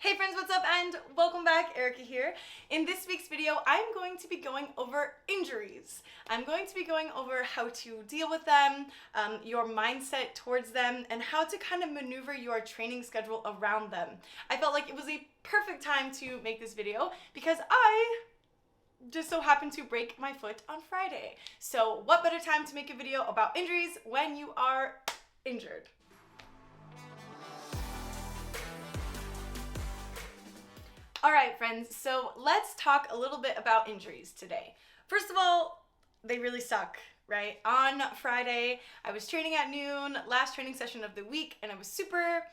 Hey friends, what's up and welcome back. Erica here. In this week's video, I'm going to be going over injuries. I'm going to be going over how to deal with them, your mindset towards them, and how to kind of maneuver your training schedule around them. I felt like it was a perfect time to make this video because I just so happened to break my foot on Friday. So what better time to make a video about injuries when you are injured? All right, friends, so let's talk a little bit about injuries today. First of all, they really suck, right? On Friday, I was training at noon, last training session of the week, and I was super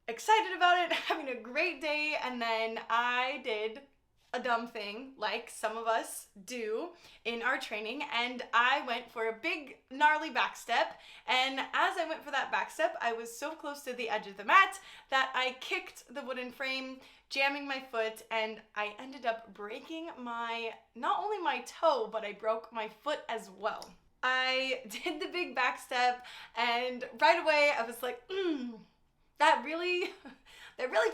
excited about it, having a great day, and then I did a dumb thing like some of us do in our training, and I went for a big gnarly back step, and as I went for that back step, I was so close to the edge of the mat that I kicked the wooden frame, jamming my foot, and I ended up breaking not only my toe, but I broke my foot as well. I did the big back step, and right away I was like, that really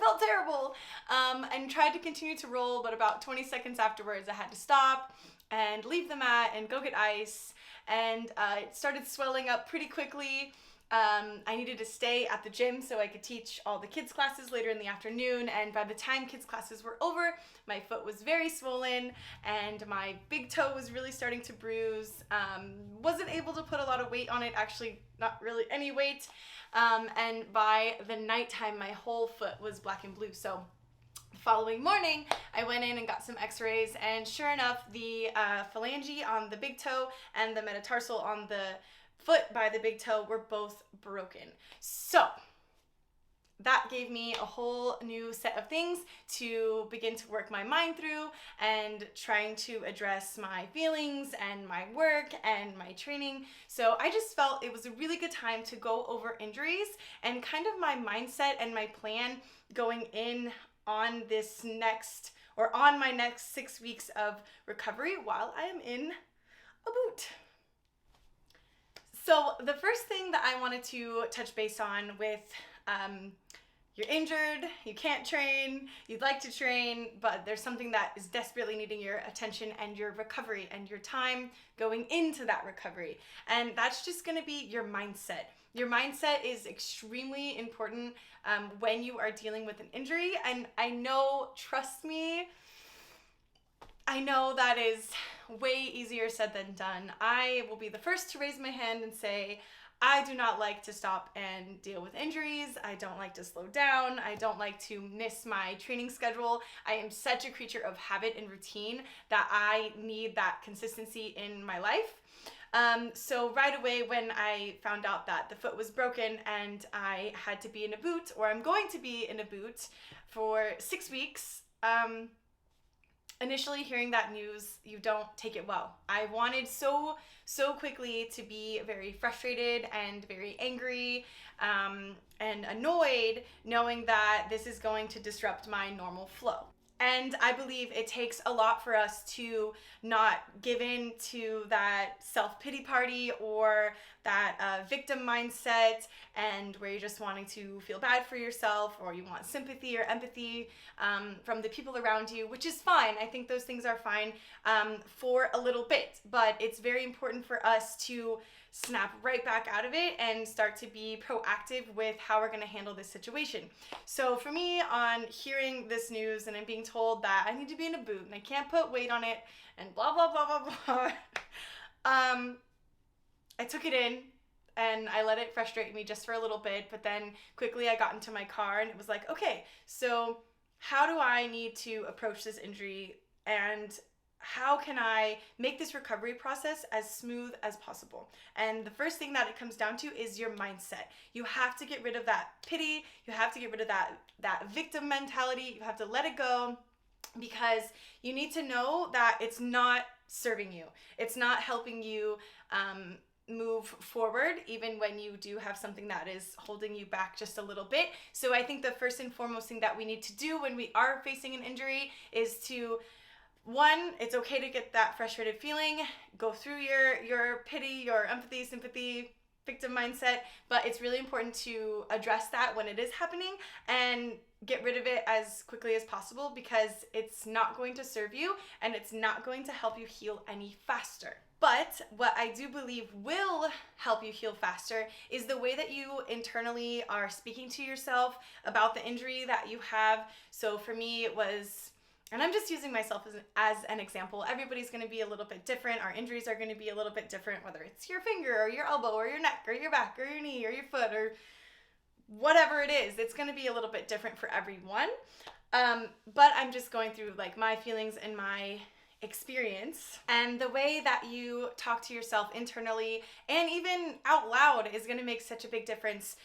felt terrible, and tried to continue to roll, but about 20 seconds afterwards I had to stop and leave the mat and go get ice, and it started swelling up pretty quickly. I needed to stay at the gym so I could teach all the kids classes later in the afternoon, and by the time kids classes were over, my foot was very swollen and my big toe was really starting to bruise. Wasn't able to put a lot of weight on it, actually not really any weight, and by the nighttime my whole foot was black and blue. So the following morning, I went in and got some x-rays, and sure enough, the phalange on the big toe and the metatarsal on the foot by the big toe were both broken. So that gave me a whole new set of things to begin to work my mind through and trying to address my feelings and my work and my training. So I just felt it was a really good time to go over injuries and kind of my mindset and my plan going in on my next 6 weeks of recovery while I am in a boot. So the first thing that I wanted to touch base on with you're injured, you can't train, you'd like to train, but there's something that is desperately needing your attention and your recovery and your time going into that recovery. And that's just gonna be your mindset. Your mindset is extremely important when you are dealing with an injury. And I know, trust me, I know that is way easier said than done. I will be the first to raise my hand and say, I do not like to stop and deal with injuries. I don't like to slow down. I don't like to miss my training schedule. I am such a creature of habit and routine that I need that consistency in my life. So right away when I found out that the foot was broken and I had to be in a boot, or I'm going to be in a boot for 6 weeks, initially hearing that news, you don't take it well. I wanted so quickly to be very frustrated and very angry and annoyed, knowing that this is going to disrupt my normal flow. And I believe it takes a lot for us to not give in to that self-pity party or that victim mindset, and where you're just wanting to feel bad for yourself, or you want sympathy or empathy from the people around you, which is fine. I think those things are fine for a little bit, but it's very important for us to snap right back out of it and start to be proactive with how we're going to handle this situation. So for me, on hearing this news and I'm being told that I need to be in a boot and I can't put weight on it and blah blah blah blah blah, I took it in and I let it frustrate me just for a little bit, but then quickly I got into my car and it was like, okay, so how do I need to approach this injury, and how can I make this recovery process as smooth as possible? And the first thing that it comes down to is your mindset. You have to get rid of that pity. You have to get rid of that victim mentality. You have to let it go, because you need to know that it's not serving you. It's not helping you move forward, even when you do have something that is holding you back just a little bit. So I think the first and foremost thing that we need to do when we are facing an injury is to, one, it's okay to get that frustrated feeling, go through your pity, your empathy, sympathy, victim mindset, but it's really important to address that when it is happening and get rid of it as quickly as possible, because it's not going to serve you and it's not going to help you heal any faster. But what I do believe will help you heal faster is the way that you internally are speaking to yourself about the injury that you have. So for me, it was, and I'm just using myself as an example. Everybody's going to be a little bit different. Our injuries are going to be a little bit different, whether it's your finger or your elbow or your neck or your back or your knee or your foot or whatever it is. It's going to be a little bit different for everyone. But I'm just going through like my feelings and my experience, and the way that you talk to yourself internally and even out loud is going to make such a big difference.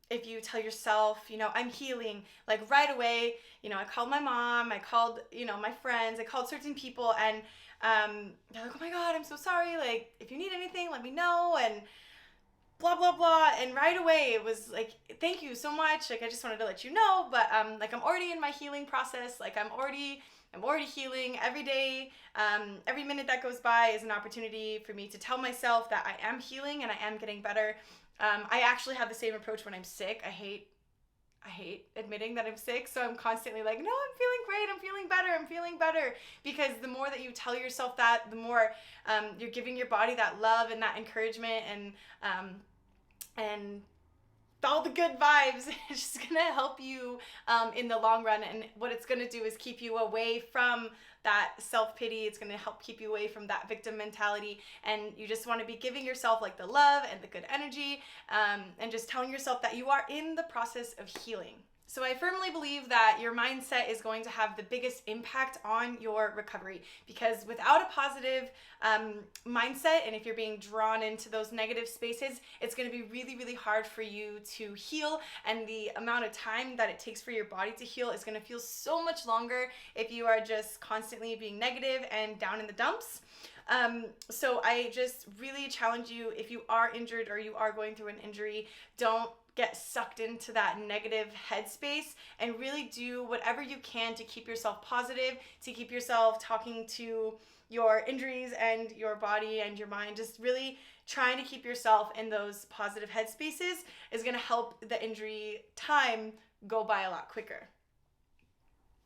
If you tell yourself, you know, I'm healing, like right away, you know, I called my mom, I called, you know, my friends, I called certain people, and they're like, oh my God, I'm so sorry. Like, if you need anything, let me know, and blah, blah, blah. And right away it was like, thank you so much. Like, I just wanted to let you know, but like, I'm already in my healing process. Like, I'm already healing every day. Every minute that goes by is an opportunity for me to tell myself that I am healing and I am getting better. I actually have the same approach when I'm sick. I hate admitting that I'm sick, so I'm constantly like, no, I'm feeling great, I'm feeling better, because the more that you tell yourself that, the more you're giving your body that love and that encouragement, and all the good vibes. It's just gonna help you in the long run, and what it's gonna do is keep you away from that self-pity. It's gonna help keep you away from that victim mentality, and you just want to be giving yourself like the love and the good energy, and just telling yourself that you are in the process of healing. So I firmly believe that your mindset is going to have the biggest impact on your recovery, because without a positive mindset, and if you're being drawn into those negative spaces, it's going to be really, really hard for you to heal, and the amount of time that it takes for your body to heal is going to feel so much longer if you are just constantly being negative and down in the dumps. So I just really challenge you, if you are injured or you are going through an injury, don't get sucked into that negative headspace, and really do whatever you can to keep yourself positive, to keep yourself talking to your injuries and your body and your mind. Just really trying to keep yourself in those positive headspaces is going to help the injury time go by a lot quicker.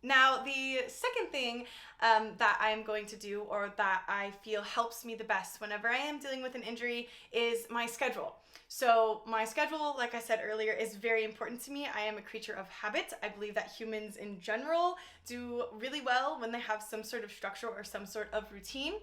Now, the second thing that I'm going to do, or that I feel helps me the best whenever I am dealing with an injury, is my schedule. So my schedule, like I said earlier, is very important to me. I am a creature of habit. I believe that humans in general do really well when they have some sort of structure or some sort of routine.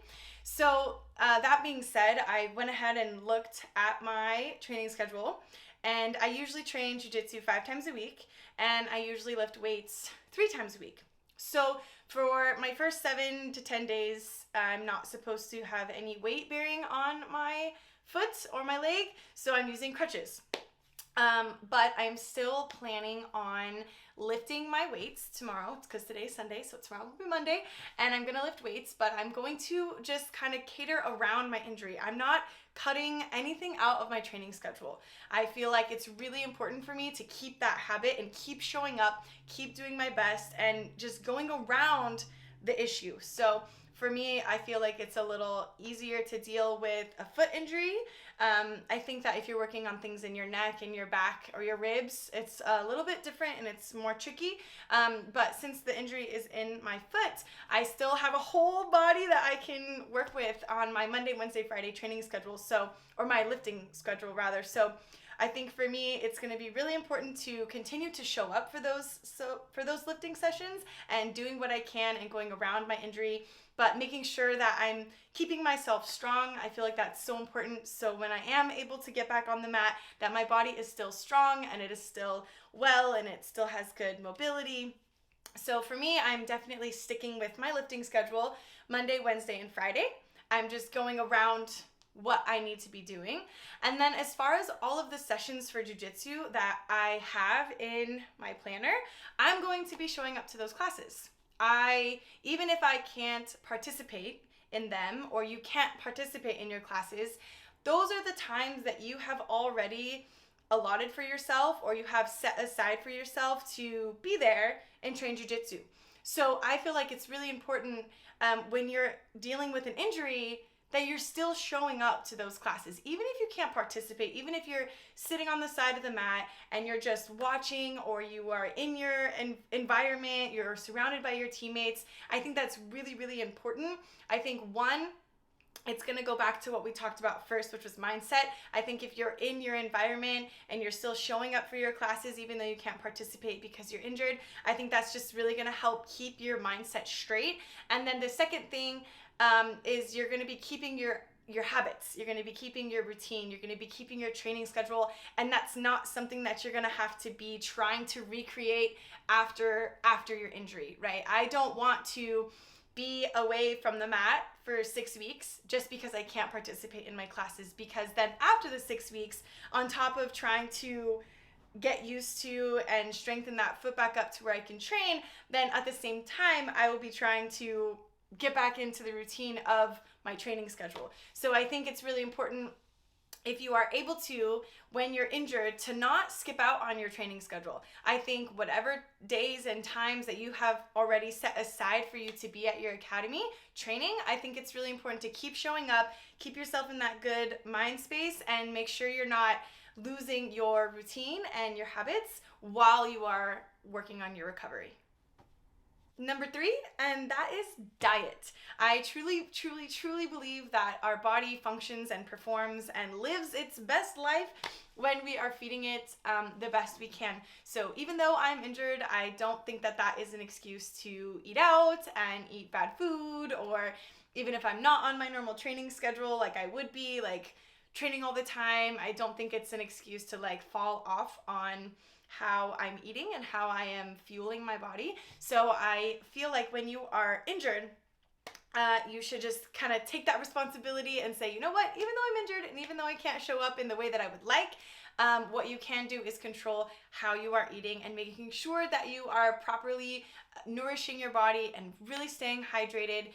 So that being said, I went ahead and looked at my training schedule, and I usually train jiu-jitsu 5 times a week, and I usually lift weights 3 times a week. So for my first 7 to 10 days, I'm not supposed to have any weight bearing on my foot or my leg, so I'm using crutches. But I'm still planning on lifting my weights tomorrow, because today's Sunday, so tomorrow will be Monday, and I'm gonna lift weights, but I'm going to just kind of cater around my injury. I'm not cutting anything out of my training schedule. I feel like it's really important for me to keep that habit and keep showing up, keep doing my best, and just going around the issue. So for me, I feel like it's a little easier to deal with a foot injury. I think that if you're working on things in your neck and your back or your ribs, it's a little bit different and it's more tricky. But since the injury is in my foot, I still have a whole body that I can work with on my Monday, Wednesday, Friday training schedule. So, or my lifting schedule rather. So I think for me, it's going to be really important to continue to show up for those lifting sessions and doing what I can and going around my injury, but making sure that I'm keeping myself strong. I feel like that's so important. So when I am able to get back on the mat, that my body is still strong and it is still well and it still has good mobility. So for me, I'm definitely sticking with my lifting schedule, Monday, Wednesday, and Friday. I'm just going around what I need to be doing. And then as far as all of the sessions for jiu-jitsu that I have in my planner, I'm going to be showing up to those classes. Even if I can't participate in them, or you can't participate in your classes, those are the times that you have already allotted for yourself, or you have set aside for yourself to be there and train jiu-jitsu. So I feel like it's really important when you're dealing with an injury that you're still showing up to those classes. Even if you can't participate, even if you're sitting on the side of the mat and you're just watching, or you are in your environment, you're surrounded by your teammates, I think that's really, really important. I think one, it's going to go back to what we talked about first, which was mindset. I think if you're in your environment and you're still showing up for your classes, even though you can't participate because you're injured, I think that's just really going to help keep your mindset straight. And then the second thing is you're going to be keeping your habits. You're going to be keeping your routine. You're going to be keeping your training schedule. And that's not something that you're going to have to be trying to recreate after your injury, right? I don't want to be away from the mat for 6 weeks just because I can't participate in my classes, because then after the 6 weeks, on top of trying to get used to and strengthen that foot back up to where I can train, then at the same time, I will be trying to get back into the routine of my training schedule. So I think it's really important, if you are able to, when you're injured, to not skip out on your training schedule. I think whatever days and times that you have already set aside for you to be at your academy training, I think it's really important to keep showing up, keep yourself in that good mind space, and make sure you're not losing your routine and your habits while you are working on your recovery. Number 3, and that is diet. I truly, truly, truly believe that our body functions and performs and lives its best life when we are feeding it the best we can. So even though I'm injured, I don't think that that is an excuse to eat out and eat bad food, or even if I'm not on my normal training schedule, like I would be, like training all the time, I don't think it's an excuse to like fall off on how I'm eating and how I am fueling my body. So I feel like when you are injured, you should just kind of take that responsibility and say, you know what, even though I'm injured and even though I can't show up in the way that I would like, what you can do is control how you are eating and making sure that you are properly nourishing your body and really staying hydrated,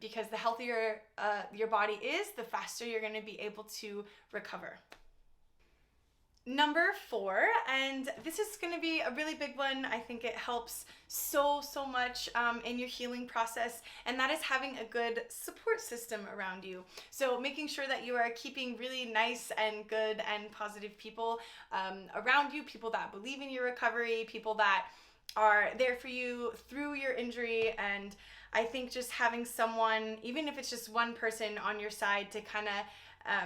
because the healthier your body is, the faster you're going to be able to recover. Number 4, and this is going to be a really big one. I think it helps so much in your healing process, and that is having a good support system around you. So making sure that you are keeping really nice and good and positive people around you, people that believe in your recovery, people that are there for you through your injury. And I think just having someone, even if it's just one person on your side, to kind of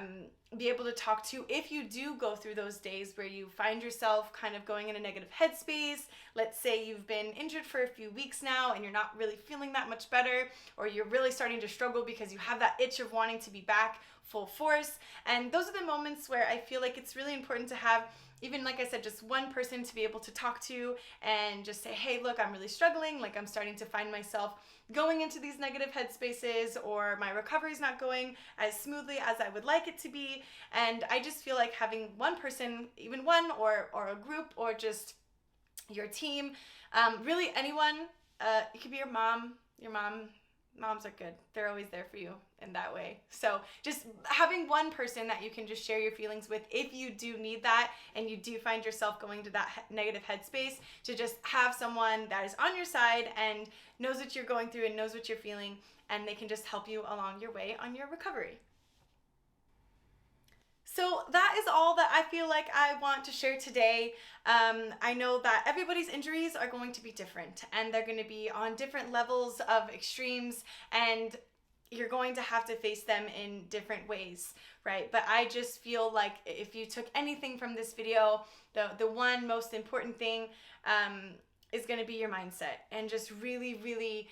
be able to talk to if you do go through those days where you find yourself kind of going in a negative headspace. Let's say you've been injured for a few weeks now and you're not really feeling that much better, or you're really starting to struggle because you have that itch of wanting to be back full force. And those are the moments where I feel like it's really important to have, even like I said, just one person to be able to talk to and just say, hey, look, I'm really struggling. Like I'm starting to find myself going into these negative headspaces, or my recovery is not going as smoothly as I would like it to be. And I just feel like having one person, even one, or a group, or just your team, really anyone, it could be your mom. Moms are good. They're always there for you in that way. So just having one person that you can just share your feelings with if you do need that and you do find yourself going to that negative headspace, to just have someone that is on your side and knows what you're going through and knows what you're feeling, and they can just help you along your way on your recovery. So that is all that I feel like I want to share today. I know that everybody's injuries are going to be different, and they're going to be on different levels of extremes, and you're going to have to face them in different ways, right? But I just feel like if you took anything from this video, the one most important thing is going to be your mindset, and just really, really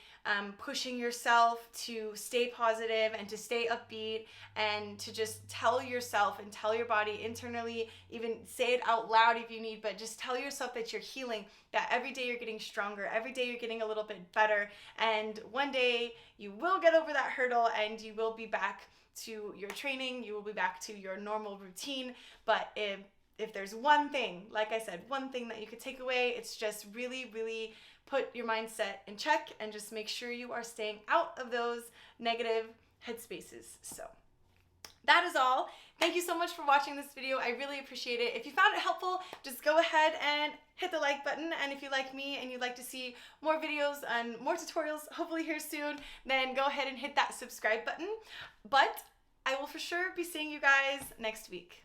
pushing yourself to stay positive and to stay upbeat, and to just tell yourself and tell your body internally, even say it out loud if you need, but just tell yourself that you're healing, that every day you're getting stronger, every day you're getting a little bit better, and one day you will get over that hurdle and you will be back to your training, you will be back to your normal routine. But if there's one thing, like I said, one thing that you could take away, it's just really, really put your mindset in check and just make sure you are staying out of those negative headspaces. So that is all. Thank you so much for watching this video. I really appreciate it. If you found it helpful, just go ahead and hit the like button. And if you like me and you'd like to see more videos and more tutorials, hopefully here soon, then go ahead and hit that subscribe button. But I will for sure be seeing you guys next week.